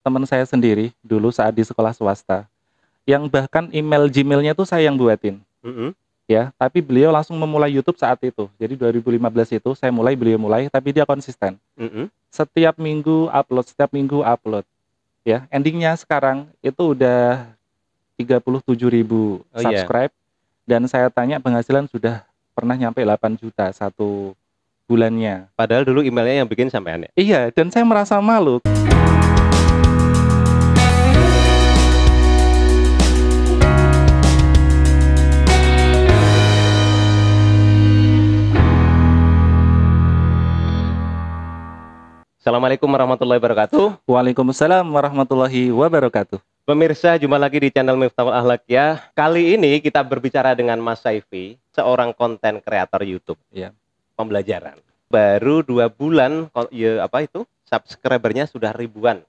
teman saya sendiri dulu saat di sekolah swasta, yang bahkan email Gmail-nya tuh saya yang buatin. Ya, tapi beliau langsung memulai YouTube saat itu. Jadi 2015 itu saya mulai, beliau mulai, tapi dia konsisten. Setiap minggu upload. Ya, endingnya sekarang itu udah 37.000 Oh iya. subscribe, dan saya tanya penghasilan sudah pernah nyampe 8 juta satu bulannya. Padahal dulu emailnya yang bikin sampean ya? Iya, dan saya merasa malu. Assalamualaikum warahmatullahi wabarakatuh. Waalaikumsalam warahmatullahi wabarakatuh. Pemirsa, jumpa lagi di channel Miftahul Akhlak ya. Kali ini kita berbicara dengan Mas Saifi, seorang konten kreator YouTube. Ya. Pembelajaran. Baru 2 bulan, subscribernya sudah ribuan.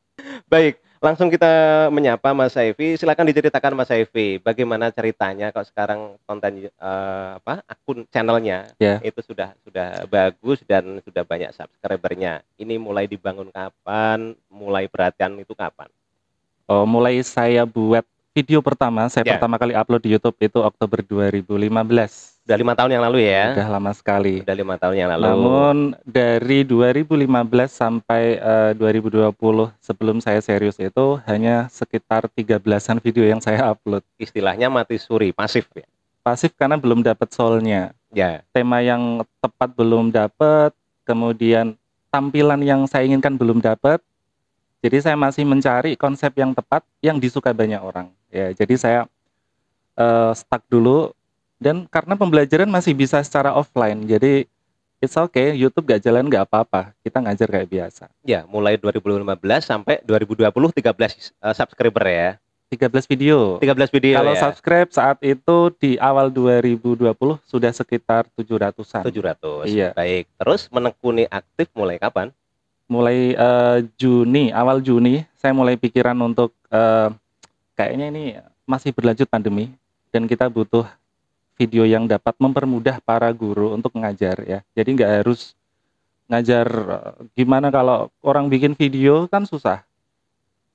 Baik, langsung kita menyapa Mas Saifi. Silakan diceritakan Mas Saifi, bagaimana ceritanya kok sekarang konten akun channelnya itu sudah bagus dan sudah banyak subscribernya. Ini mulai dibangun kapan? Mulai perhatian itu kapan? Oh, mulai saya buat video pertama, saya pertama kali upload di YouTube itu Oktober 2015. Udah 5 tahun yang lalu ya? Udah lama sekali. Udah 5 tahun yang lalu. Namun dari 2015 sampai 2020 sebelum saya serius itu hanya sekitar 13-an video yang saya upload. Istilahnya mati suri, pasif ya? Pasif karena belum dapat soulnya. Ya. Tema yang tepat belum dapat, kemudian tampilan yang saya inginkan belum dapat. Jadi saya masih mencari konsep yang tepat yang disukai banyak orang. Ya, jadi saya stuck dulu. Dan karena pembelajaran masih bisa secara offline, jadi it's okay, YouTube gak jalan gak apa-apa, kita ngajar kayak biasa. Ya, mulai 2015 sampai 2020 13 subscriber ya. 13 video. 13 video. Kalau ya. Subscribe saat itu di awal 2020 sudah sekitar 700-an. 700. Iya. Baik. Terus menekuni aktif mulai kapan? Mulai awal Juni saya mulai pikiran untuk kayaknya ini masih berlanjut pandemi dan kita butuh video yang dapat mempermudah para guru untuk mengajar ya. Jadi nggak harus ngajar gimana kalau orang bikin video kan susah.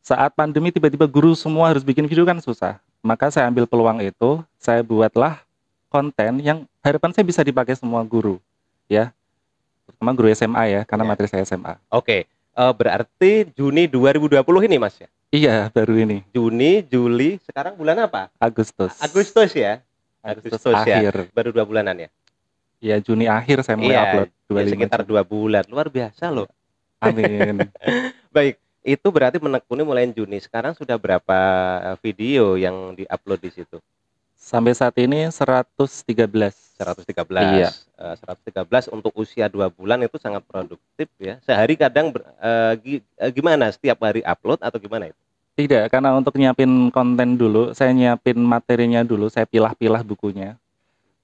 Saat pandemi tiba-tiba guru semua harus bikin video kan susah. Maka saya ambil peluang itu, saya buatlah konten yang harapan saya bisa dipakai semua guru ya. Terutama guru SMA ya, karena materi saya SMA. Oke. Berarti Juni 2020 ini Mas ya? Iya, baru ini. Juni, Juli, sekarang bulan apa? Agustus. Agustus ya? Agustus akhir. Ya? Baru 2 bulanan ya? Iya, Juni akhir saya mulai upload. Ya, sekitar 2 bulan. Luar biasa loh. Amin. Baik, itu berarti menekuni mulai Juni. Sekarang sudah berapa video yang diupload di situ? Sampai saat ini 113. 113. Iya. 113 untuk usia 2 bulan itu sangat produktif ya. Sehari kadang gimana? Setiap hari upload atau gimana itu? Tidak, karena untuk nyiapin konten dulu, saya nyiapin materinya dulu, saya pilah-pilah bukunya.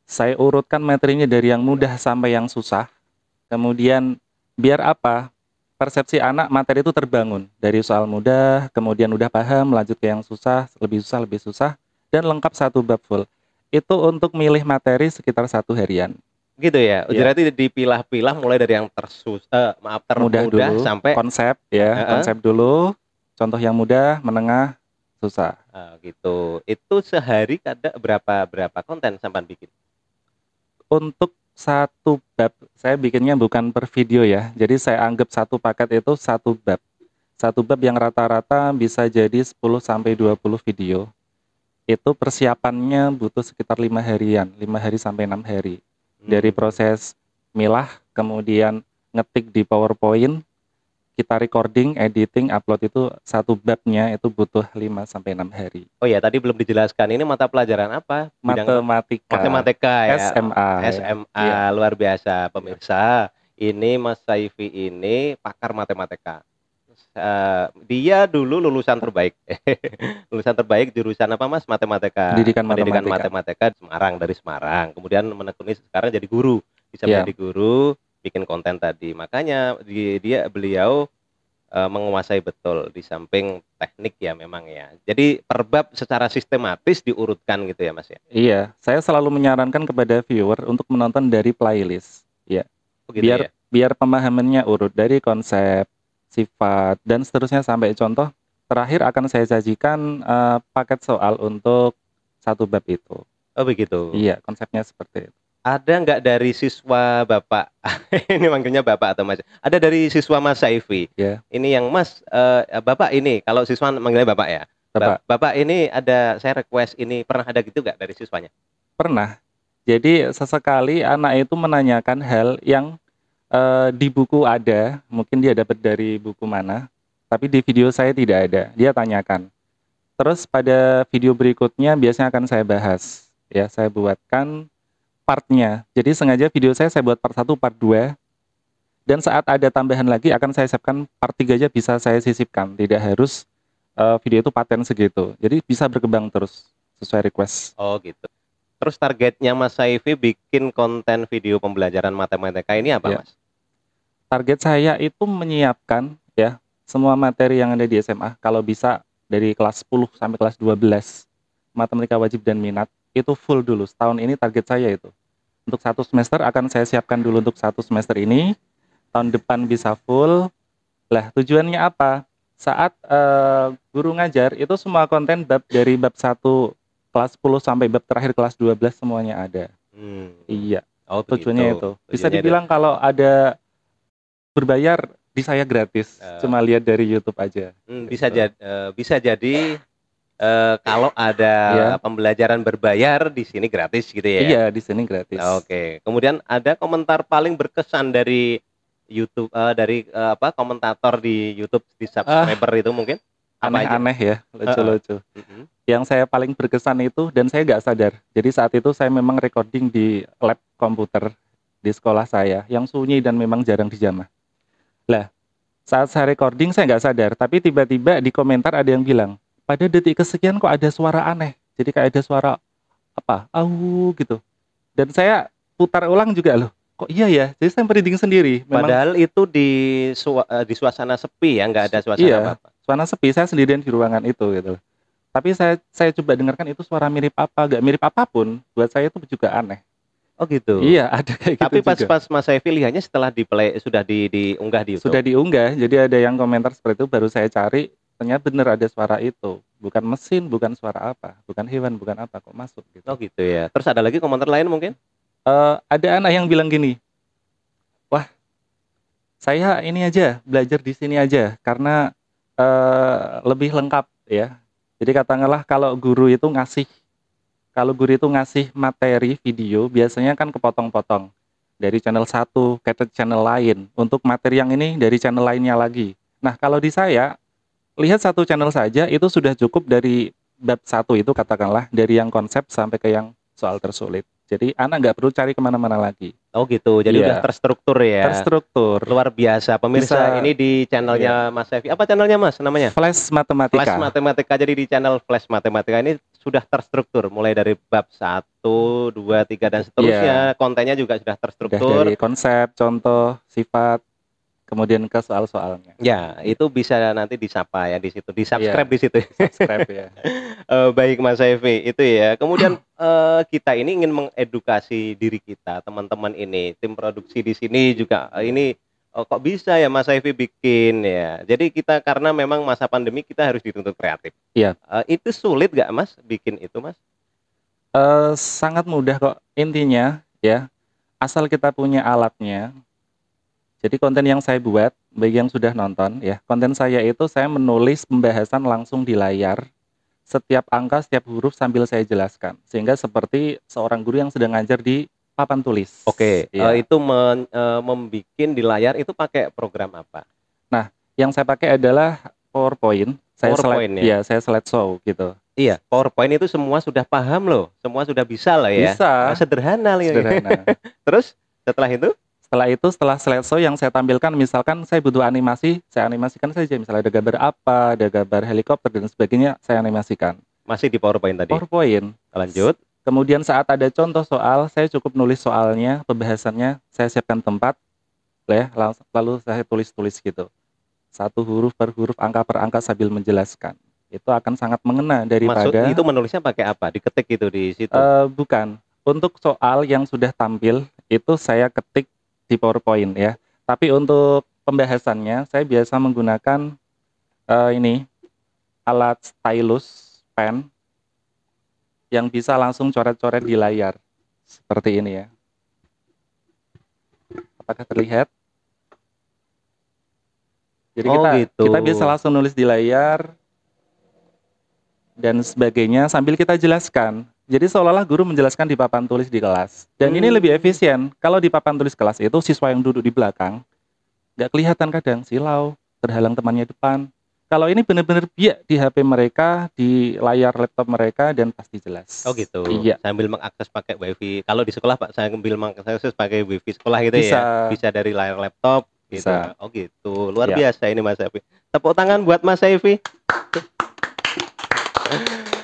Saya urutkan materinya dari yang mudah sampai yang susah. Kemudian biar apa? Persepsi anak materi itu terbangun. Dari soal mudah, kemudian udah paham, lanjut ke yang susah, lebih susah, dan lengkap satu bab full. Itu untuk milih materi sekitar 1 harian. Gitu ya? Berarti dipilah-pilah mulai dari yang termudah dulu, sampai konsep ya, konsep dulu. Contoh yang mudah, menengah, susah. Gitu. Itu sehari kadang berapa konten sampai bikin? Untuk satu bab, saya bikinnya bukan per video ya. Jadi saya anggap satu paket itu satu bab. Satu bab yang rata-rata bisa jadi 10-20 video. Itu persiapannya butuh sekitar 5 harian, 5 hari sampai 6 hari. Dari proses milah, kemudian ngetik di PowerPoint, kita recording, editing, upload itu satu babnya itu butuh 5-6 hari. Oh ya, tadi belum dijelaskan. Ini mata pelajaran apa? Matematika ya. SMA. Ya. Luar biasa pemirsa. Ini Mas Saifi ini pakar matematika. Dia dulu lulusan terbaik. Lulusan terbaik jurusan apa Mas? Matematika. Pendidikan matematika dari Semarang. Kemudian menekuni sekarang jadi guru. Bisa menjadi guru, bikin konten tadi. Makanya beliau menguasai betul di samping teknik ya memang ya. Jadi per bab secara sistematis diurutkan gitu ya Mas ya. Iya, saya selalu menyarankan kepada viewer untuk menonton dari playlist ya. Biar pemahamannya urut dari konsep, sifat dan seterusnya sampai contoh Terakhir akan saya sajikan paket soal untuk satu bab itu. Oh begitu. Iya, konsepnya seperti itu. Ada nggak dari siswa Bapak, ini manggilnya Bapak atau Mas? Ada dari siswa Mas Saifi. Ya, Ini yang Mas, Bapak ini, kalau siswa manggilnya Bapak ya. Bapak. Bapak ini ada, saya request ini, pernah ada gitu nggak dari siswanya? Pernah. Jadi sesekali anak itu menanyakan hal yang di buku ada, mungkin dia dapat dari buku mana, tapi di video saya tidak ada. Dia tanyakan. Terus pada video berikutnya biasanya akan saya bahas. Ya, saya buatkan partnya. Jadi sengaja video saya buat part 1, part 2. Dan saat ada tambahan lagi akan saya siapkan part 3 aja bisa saya sisipkan. Tidak harus video itu paten segitu. Jadi bisa berkembang terus sesuai request. Oh gitu. Terus targetnya Mas Saifi bikin konten video pembelajaran matematika ini apa, Ya. Mas? Target saya itu menyiapkan ya semua materi yang ada di SMA. Kalau bisa dari kelas 10 sampai kelas 12 matematika wajib dan minat itu full dulu. Setahun ini target saya itu. Untuk satu semester akan saya siapkan dulu untuk satu semester ini. Tahun depan bisa full. Lah tujuannya apa? Saat guru ngajar itu semua konten bab dari bab 1 kelas 10 sampai bab terakhir kelas 12 semuanya ada. Iya, Oh tujuannya begitu. itu. Bisa Tujuannya itu. dibilang kalau ada berbayar di saya gratis. Cuma lihat dari YouTube aja. Bisa Gitu. bisa jadi kalau ada Iya. pembelajaran berbayar di sini gratis gitu ya. Iya, di sini gratis. Oke. Kemudian ada komentar paling berkesan dari YouTube, dari komentator di YouTube di subscriber itu mungkin? Apa aja? Aneh-aneh ya, lucu-lucu. Mhm. Yang saya paling berkesan itu, dan saya nggak sadar. Jadi saat itu saya memang recording di lab komputer di sekolah saya, yang sunyi dan memang jarang dijamah. Lah, saat saya recording saya nggak sadar, tapi tiba-tiba di komentar ada yang bilang, pada detik kesekian kok ada suara aneh. Jadi kayak ada suara apa, au gitu. Dan saya putar ulang juga loh, kok iya ya? Jadi saya merinding sendiri. Memang, Padahal itu di suasana sepi ya, nggak ada suasana iya, apa-apa. suasana sepi, saya sendirian di ruangan itu gitu. Tapi saya coba dengarkan itu suara mirip apa, gak mirip apapun, buat saya itu juga aneh. Oh gitu. Iya, ada kayak Tapi gitu juga. pas Mas Saifi lihatnya setelah sudah diunggah di YouTube. Sudah diunggah, jadi ada yang komentar seperti itu, baru saya cari, ternyata benar ada suara itu. Bukan mesin, bukan suara apa, bukan hewan, bukan apa, kok masuk gitu. Oh gitu ya. Terus ada lagi komentar lain mungkin? Ada anak yang bilang gini, wah, saya ini aja, belajar di sini aja, karena lebih lengkap ya. Jadi katakanlah kalau guru itu ngasih materi video, biasanya kan kepotong-potong. Dari channel satu ke channel lain. Untuk materi yang ini dari channel lainnya lagi. Nah, kalau di saya, lihat satu channel saja itu sudah cukup dari bab 1 itu katakanlah. Dari yang konsep sampai ke yang soal tersulit. Jadi anak nggak perlu cari kemana-mana lagi. Oh gitu, jadi Iya. udah terstruktur ya. Terstruktur. Luar biasa. Pemirsa, ini di channelnya Mas Saifi. Apa channelnya Mas namanya? Flash Matematika. Flash Matematika. Jadi di channel Flash Matematika ini sudah terstruktur. Mulai dari bab 1, 2, 3, dan seterusnya. Kontennya juga sudah terstruktur. Dari konsep, contoh, sifat, kemudian ke soal-soalnya. Ya, itu bisa nanti disapa ya di situ, di-subscribe di situ. Subscribe ya. Baik Mas Saifi, itu ya. Kemudian kita ini ingin mengedukasi diri kita, teman-teman ini, tim produksi di sini juga ini kok bisa ya Mas Saifi bikin ya. Jadi kita karena memang masa pandemi kita harus dituntut kreatif. Iya. Itu sulit nggak Mas bikin itu Mas? Sangat mudah kok. Intinya ya, asal kita punya alatnya. Jadi konten yang saya buat, bagi yang sudah nonton ya, konten saya itu saya menulis pembahasan langsung di layar, setiap angka, setiap huruf sambil saya jelaskan. Sehingga seperti seorang guru yang sedang ngajar di papan tulis. Oke, ya. itu membuat di layar itu pakai program apa? Nah, yang saya pakai adalah PowerPoint. PowerPoint ya? Saya slideshow gitu. Iya, PowerPoint itu semua sudah paham loh, semua sudah bisa lah ya. Bisa. Sederhana lah ya. Sederhana. Terus setelah itu? Setelah slideshow yang saya tampilkan, misalkan saya butuh animasi, saya animasikan saja. Misalnya ada gambar apa, ada gambar helikopter dan sebagainya, saya animasikan. Masih di PowerPoint tadi? PowerPoint. Lanjut. Kemudian saat ada contoh soal, saya cukup nulis soalnya, pembahasannya, saya siapkan tempat, ya, lalu saya tulis-tulis gitu. Satu huruf per huruf, angka per angka sambil menjelaskan. Itu akan sangat mengena daripada... Maksud itu menulisnya pakai apa? Diketik gitu di situ? Bukan. Untuk soal yang sudah tampil, itu saya ketik di PowerPoint ya. Tapi untuk pembahasannya, saya biasa menggunakan ini, alat stylus pen yang bisa langsung coret-coret di layar seperti ini ya. Apakah terlihat? Jadi Oh gitu. kita bisa langsung nulis di layar dan sebagainya sambil kita jelaskan. Jadi seolah-olah guru menjelaskan di papan tulis di kelas. Dan ini lebih efisien. Kalau di papan tulis kelas itu siswa yang duduk di belakang nggak kelihatan, kadang silau, terhalang temannya depan. Kalau ini benar-benar biak di HP mereka, di layar laptop mereka, dan pasti jelas. Oh gitu. Iya. Sambil mengakses pakai wifi. Kalau di sekolah Pak, saya sambil mengakses pakai wifi sekolah gitu Bisa. ya. Bisa dari layar laptop. Gitu. Bisa. Oh gitu. Luar Ya. biasa ini Mas Evi. Tepuk tangan buat Mas Evi.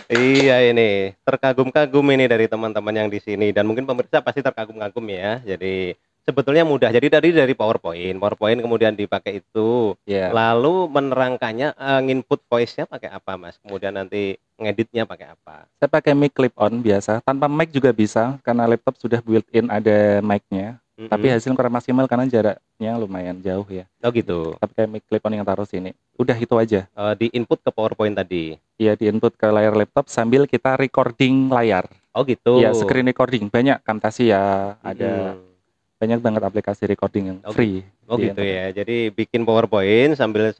Iya, ini terkagum-kagum ini dari teman-teman yang di sini, dan mungkin pemirsa pasti terkagum-kagum ya. Jadi sebetulnya mudah. Jadi tadi dari PowerPoint kemudian dipakai itu. Ya. Lalu menerangkannya, nginput voice-nya pakai apa Mas? Kemudian nanti ngeditnya pakai apa? Saya pakai mic clip-on biasa, tanpa mic juga bisa karena laptop sudah built-in ada mic-nya. Tapi hasil kurang maksimal karena jaraknya lumayan jauh ya. Oh gitu. Tapi kayak mic clip-on yang taruh sini. Udah itu aja. Di input ke PowerPoint tadi. Iya, di input ke layar laptop sambil kita recording layar. Oh gitu. Iya, screen recording. Banyak Camtasia, ada banyak banget aplikasi recording yang free. Oh gitu ya. Jadi bikin PowerPoint sambil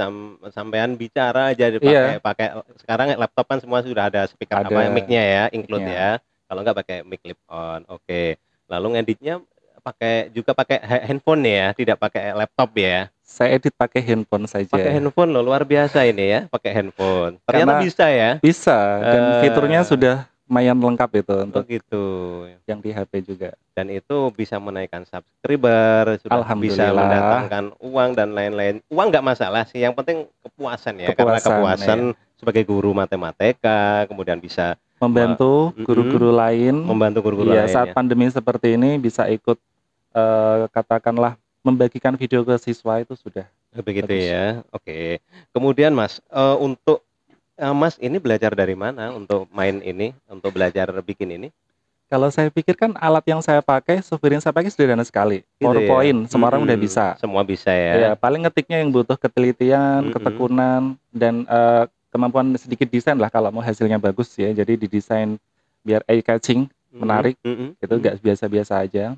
sampean bicara aja pakai sekarang laptop kan semua sudah ada speaker apa mic-nya ya, include ya. Kalau nggak pakai mic clip on. Oke. Lalu ngeditnya pakai handphone ya, tidak pakai laptop ya. Saya edit pakai handphone saja. Pakai handphone loh, luar biasa ini ya, pakai handphone. Ternyata bisa ya. Bisa, dan fiturnya sudah lumayan lengkap itu untuk gitu. Yang di HP juga. Dan itu bisa menaikkan subscriber, sudah bisa mendatangkan uang dan lain-lain. Uang nggak masalah sih, yang penting kepuasan ya. Karena kepuasan lain. Sebagai guru matematika, kemudian bisa membantu guru-guru lain. Ya, saat pandemi seperti ini bisa ikut katakanlah membagikan video ke siswa, itu sudah begitu bagus. Ya. Oke. Kemudian Mas, untuk Mas ini belajar dari mana untuk main ini, untuk belajar bikin ini? Kalau saya pikirkan alat yang saya pakai, software yang saya pakai sederhana sekali. Gitu PowerPoint, ya? semua orang udah bisa. Semua bisa ya. Ya, paling ngetiknya yang butuh ketelitian, ketekunan, dan kemampuan sedikit desain lah kalau mau hasilnya bagus ya. Jadi didesain biar eye catching, menarik, itu nggak biasa-biasa aja.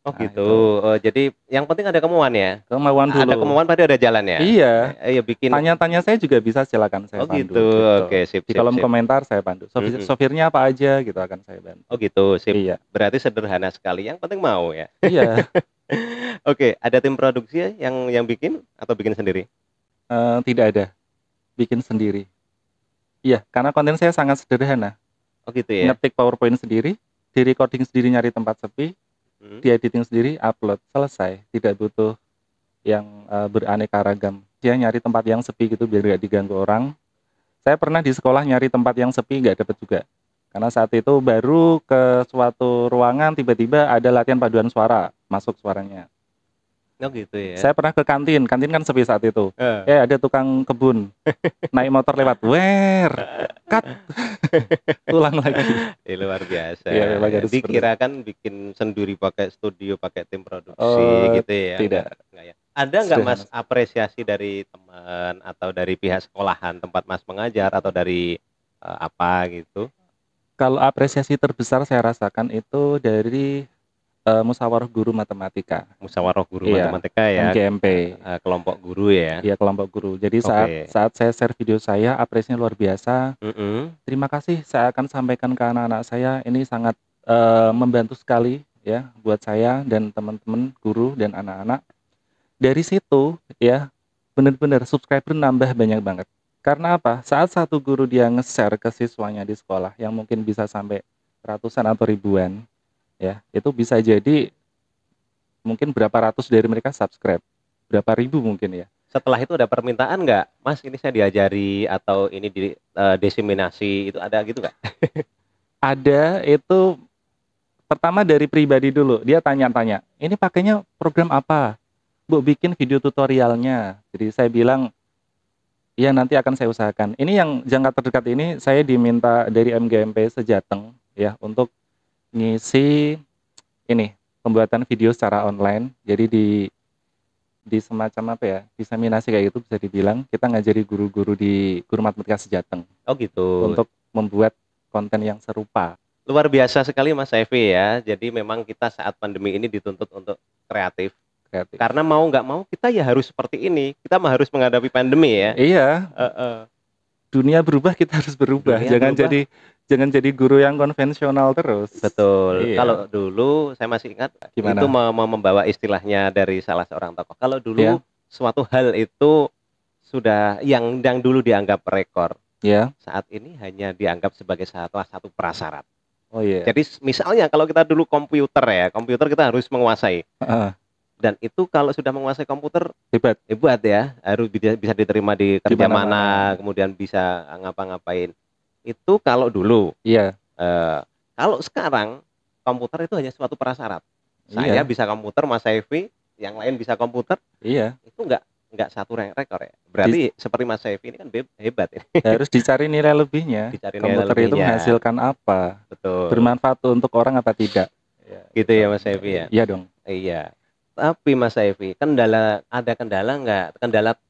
Oh gitu. Jadi yang penting ada kemauan ya. Kemauan dulu. Ada kemauan pasti ada jalan ya. Iya. Iya, bikin. Tanya-tanya saya juga bisa, silakan saya Oh pandu. gitu. Oke, sip. Di kolom komentar saya pandu. Software-nya apa aja gitu akan saya bantu. Oh gitu, sip. Iya. Berarti sederhana sekali. Yang penting mau ya. Iya. Oke, ada tim produksi yang bikin atau bikin sendiri? Tidak ada. Bikin sendiri. Iya, karena konten saya sangat sederhana. Oh gitu ya. Ngetik PowerPoint sendiri, di recording sendiri, nyari tempat sepi, di editing sendiri, upload, selesai. Tidak butuh yang beraneka ragam. Dia nyari tempat yang sepi gitu biar nggak diganggu orang. Saya pernah di sekolah nyari tempat yang sepi, nggak dapet juga. Karena saat itu baru ke suatu ruangan, tiba-tiba ada latihan paduan suara, masuk suaranya. Oh gitu ya. Saya pernah ke kantin kan sepi saat itu. Ada tukang kebun, naik motor lewat, cut, ulang lagi. Luar biasa. Ya, dikirakan bikin sendiri pakai studio, pakai tim produksi gitu ya? Tidak. Enggak ya. Ada nggak Mas apresiasi dari teman atau dari pihak sekolahan tempat Mas mengajar atau dari apa gitu? Kalau apresiasi terbesar saya rasakan itu dari musyawarah guru matematika. Musyawarah guru matematika ya. MGMP. Kelompok guru ya. Iya, kelompok guru. Jadi saat saya share video saya, apresiasinya luar biasa. Terima kasih, saya akan sampaikan ke anak-anak saya. Ini sangat membantu sekali ya buat saya dan teman-teman guru dan anak-anak. Dari situ ya benar-benar subscriber nambah banyak banget. Karena apa? Saat satu guru dia nge-share ke siswanya di sekolah yang mungkin bisa sampai ratusan atau ribuan. Ya, itu bisa jadi mungkin berapa ratus dari mereka subscribe, berapa ribu mungkin ya. Setelah itu ada permintaan nggak, Mas ini saya diajari atau ini di diseminasi, itu ada gitu nggak? Ada, itu pertama dari pribadi dulu, dia tanya-tanya, ini pakainya program apa? Bu, bikin video tutorialnya. Jadi saya bilang, ya nanti akan saya usahakan. Ini yang jangka terdekat ini saya diminta dari MGMP Sejateng ya untuk ngisi ini pembuatan video secara online. Jadi di semacam apa ya, diseminasi kayak gitu bisa dibilang, kita ngajari guru-guru di Guru Matematika Sejateng Oh gitu. untuk membuat konten yang serupa. Luar biasa sekali Mas Evi ya. Jadi memang kita saat pandemi ini dituntut untuk kreatif. Kreatif. Karena mau nggak mau kita ya harus seperti ini. Kita harus menghadapi pandemi ya. Iya, Heeh. dunia berubah kita harus berubah. Dunia berubah. Jangan jadi guru yang konvensional terus. Betul. Iya. Kalau dulu saya masih ingat Gimana? itu membawa istilahnya dari salah seorang tokoh. Kalau dulu Iya. suatu hal itu sudah yang dulu dianggap rekor, Ya. saat ini hanya dianggap sebagai satu prasyarat. Oh iya. Jadi misalnya kalau kita dulu komputer ya, komputer kita harus menguasai. Heeh. Dan itu kalau sudah menguasai komputer Hebat. hebat ya, harus bisa diterima di kerja mana-mana. mana, kemudian bisa ngapa-ngapain. Itu kalau dulu. Iya. Kalau sekarang komputer itu hanya suatu prasyarat. Iya. Saya bisa komputer, Mas Evi, yang lain bisa komputer. Iya. Itu enggak satu rekor ya. Berarti seperti Mas Evi ini kan hebat ya. Harus dicari nilai lebihnya. Dicari nilai Komputer itu lebihnya. menghasilkan apa? Betul. Bermanfaat untuk orang apa tidak? Gitu ya Mas Evi ya. Iya dong. Iya. Tapi Mas Evi, ada kendala nggak?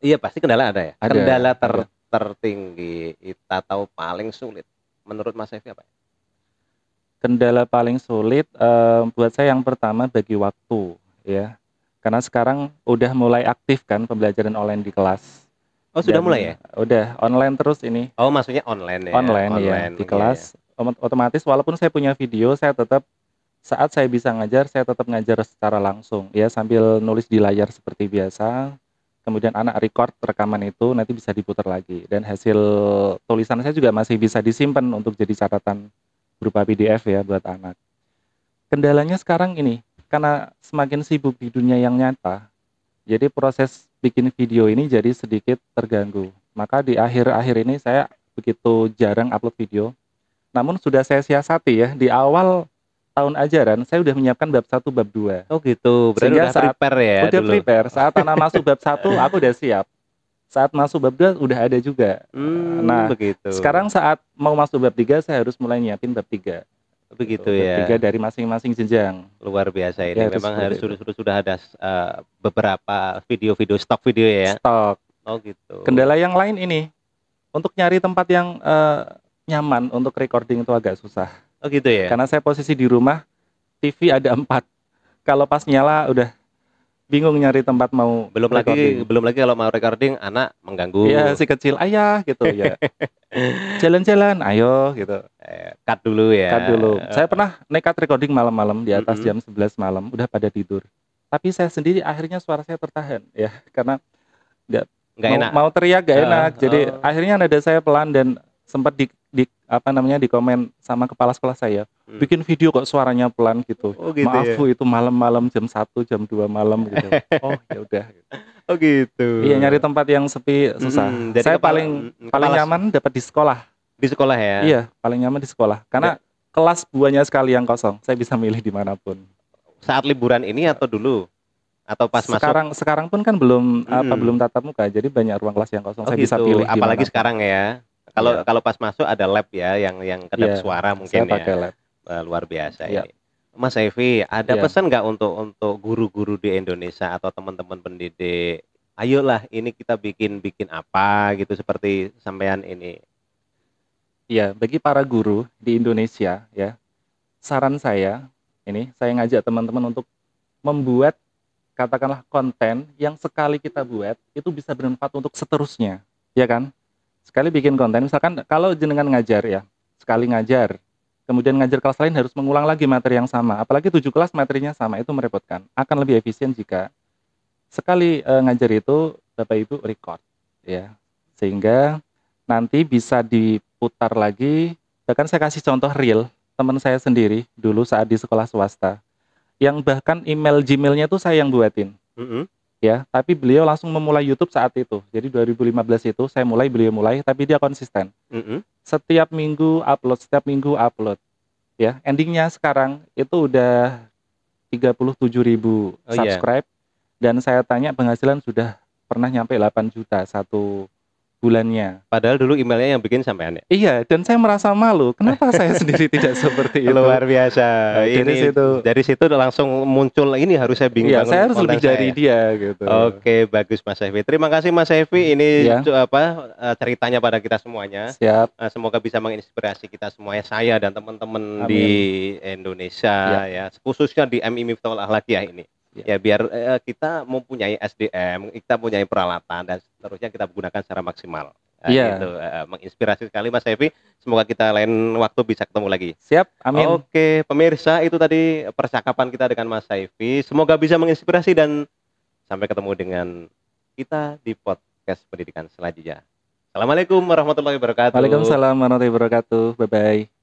Iya pasti kendala ada ya. Ada, kendala ada. tertinggi atau paling sulit menurut Mas Evi apa? Kendala paling sulit buat saya yang pertama bagi waktu ya. Karena sekarang udah mulai aktif kan pembelajaran online di kelas. Oh sudah mulai ya? Udah online terus ini. Oh maksudnya online ya? Online ya di kelas. Otomatis walaupun saya punya video, saya tetap saat saya bisa ngajar, saya tetap ngajar secara langsung ya, sambil nulis di layar seperti biasa. Kemudian anak record rekaman itu nanti bisa diputar lagi, dan hasil tulisan saya juga masih bisa disimpan untuk jadi catatan berupa PDF ya buat anak. Kendalanya sekarang ini, karena semakin sibuk di dunia yang nyata, jadi proses bikin video ini jadi sedikit terganggu. Maka di akhir-akhir ini saya begitu jarang upload video. Namun sudah saya siasati ya, di awal tahun ajaran saya udah menyiapkan bab 1, bab 2. Oh gitu, berarti Sehingga udah prepare ya udah dulu. prepare, saat anak masuk bab 1 aku udah siap. Saat masuk bab 2 udah ada juga. Nah, begitu. sekarang saat mau masuk bab 3 saya harus mulai nyiapin bab 3. Begitu bab ya. 3 dari masing-masing jenjang. Luar biasa ini. Ya, memang harus sudah ada beberapa video-video stok video ya. Stok. Oh gitu. Kendala yang lain ini, untuk nyari tempat yang nyaman untuk recording itu agak susah. Oh gitu ya. Karena saya posisi di rumah, TV ada 4. Kalau pas nyala udah bingung nyari tempat mau belum lagi kalau mau recording anak mengganggu. Iya, si kecil ayah gitu ya. Jalan-jalan, ayo gitu. Cut dulu ya. Cut dulu. Saya pernah nekat recording malam-malam di atas jam 11 malam, udah pada tidur. Tapi saya sendiri akhirnya suara saya tertahan ya, karena nggak enak. Mau teriak gak enak. Jadi akhirnya nada saya pelan, dan sempat di komen sama kepala sekolah saya, bikin video kok suaranya pelan gitu. Oh, gitu maaf ya? Bu, itu malam-malam jam 1 jam 2 malam gitu. Oh ya udah. Oh gitu. Iya, nyari tempat yang sepi susah. Jadi saya paling nyaman dapat di sekolah. Di sekolah ya? Iya, paling nyaman di sekolah. Karena kelas banyak sekali yang kosong. Saya bisa milih dimanapun. Saat liburan ini atau dulu? Atau pas sekarang pun kan belum belum tatap muka, jadi banyak ruang kelas yang kosong. Oh, saya gitu. bisa pilih. Apalagi sekarang ya. Kalau Iya. pas masuk ada lab ya, yang kedap suara mungkin saya pakai lab. Luar biasa Iya. ini. Mas Evi, ada Iya. pesan nggak untuk guru-guru di Indonesia atau teman-teman pendidik? Ayolah, ini kita bikin apa gitu seperti sampean ini. Iya, bagi para guru di Indonesia ya, saran saya ini, saya ngajak teman-teman untuk membuat katakanlah konten yang sekali kita buat itu bisa bermanfaat untuk seterusnya, ya kan? Sekali bikin konten, misalkan kalau jenengan ngajar ya, sekali ngajar, kemudian ngajar kelas lain harus mengulang lagi materi yang sama, apalagi 7 kelas materinya sama, itu merepotkan. Akan lebih efisien jika sekali ngajar itu Bapak Ibu record ya, sehingga nanti bisa diputar lagi. Bahkan saya kasih contoh real, teman saya sendiri dulu saat di sekolah swasta, yang bahkan email Gmail-nya tuh saya yang buatin. Ya, tapi beliau langsung memulai YouTube saat itu. Jadi 2015 itu saya mulai, beliau mulai, tapi dia konsisten. Setiap minggu upload. Ya, endingnya sekarang itu udah 37.000 subscribe. Dan saya tanya penghasilan sudah pernah nyampe 8 juta bulannya. Padahal dulu emailnya yang bikin sampean ya? Iya, dan saya merasa malu. Kenapa saya sendiri tidak seperti itu? Luar biasa. Dari situ langsung muncul ini harus saya Iya, bangun saya harus konten lebih dari saya. dia gitu. Oke, bagus Mas Evi. Terima kasih Mas Evi. Ini Ya. ceritanya pada kita semuanya. Siap. Semoga bisa menginspirasi kita semuanya, saya dan teman-teman Amin. di Indonesia ya, khususnya di MI Miftahul Akhlaqiyah ini. Ya, biar kita mempunyai SDM, kita mempunyai peralatan dan seterusnya kita gunakan secara maksimal. Iya. Gitu. Menginspirasi sekali Mas Evi. Semoga kita lain waktu bisa ketemu lagi. Siap, amin. Oke, pemirsa, itu tadi percakapan kita dengan Mas Evi. Semoga bisa menginspirasi dan sampai ketemu dengan kita di podcast pendidikan selanjutnya. Assalamualaikum warahmatullahi wabarakatuh. Waalaikumsalam warahmatullahi wabarakatuh. Bye-bye.